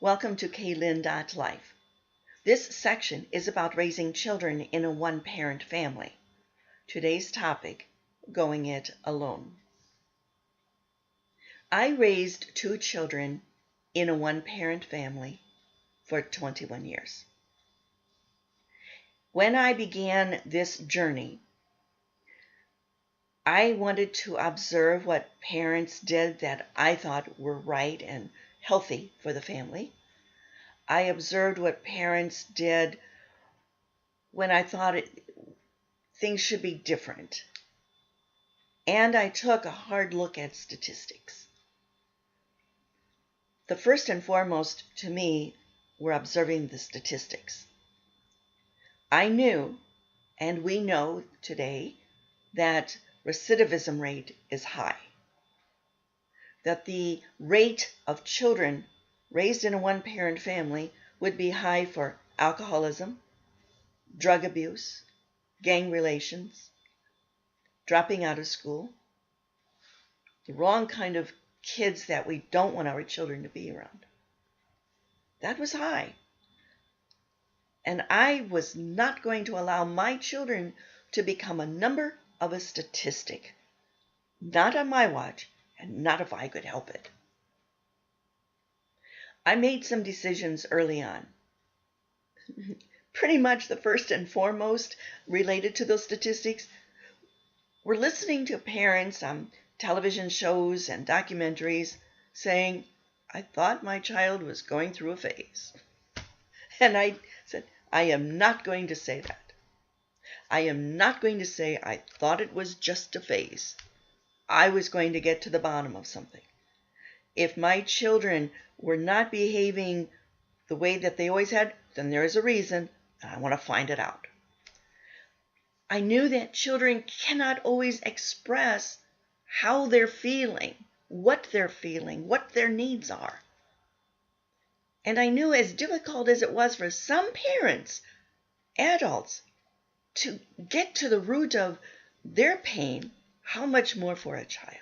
Welcome to Kaylin.life. This section is about raising children in a one-parent family. Today's topic, going it alone. I raised 2 children in a one-parent family for 21 years. When I began this journey, I wanted to observe what parents did that I thought were right and healthy for the family. I observed what parents did when I thought things should be different. And I took a hard look at statistics. The first and foremost to me were observing the statistics. I knew, and we know today, that recidivism rate is high. That the rate of children raised in a one-parent family would be high for alcoholism, drug abuse, gang relations, dropping out of school, the wrong kind of kids that we don't want our children to be around. That was high. And I was not going to allow my children to become a number of a statistic. Not on my watch, and not if I could help it. I made some decisions early on. Pretty much the first and foremost related to those statistics were listening to parents on television shows and documentaries saying, I thought my child was going through a phase. And I said, I am not going to say that. I am not going to say I thought it was just a phase. I was going to get to the bottom of something. If my children were not behaving the way that they always had, then there is a reason, and I want to find it out. I knew that children cannot always express how they're feeling, what their needs are. And I knew, as difficult as it was for some parents, adults, to get to the root of their pain, how much more for a child.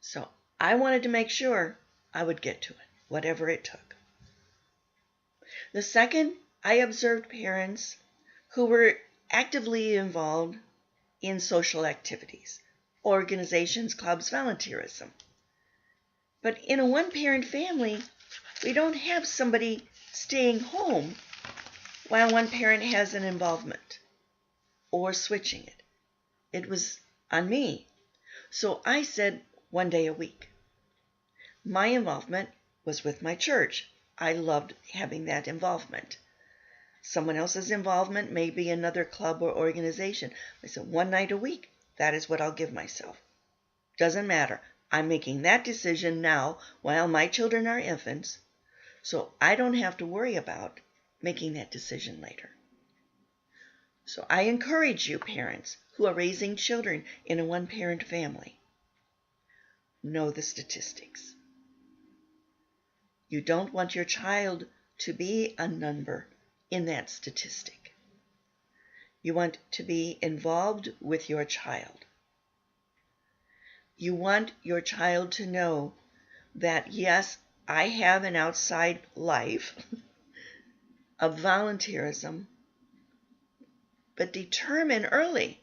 So I wanted to make sure I would get to it, whatever it took. The second, I observed parents who were actively involved in social activities, organizations, clubs, volunteerism. But in a one-parent family, we don't have somebody staying home while one parent has an involvement or switching it. It was on me. So I said 1 day a week. My involvement was with my church. I loved having that involvement. Someone else's involvement may be another club or organization. I said 1 night a week, that is what I'll give myself. Doesn't matter. I'm making that decision now while my children are infants, so I don't have to worry about making that decision later. So I encourage you, parents who are raising children in a one-parent family, know the statistics. You don't want your child to be a number in that statistic. You want to be involved with your child. You want your child to know that, yes, I have an outside life of volunteerism, but determine early,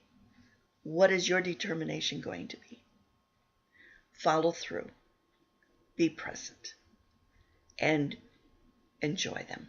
what is your determination going to be? Follow through, be present, and enjoy them.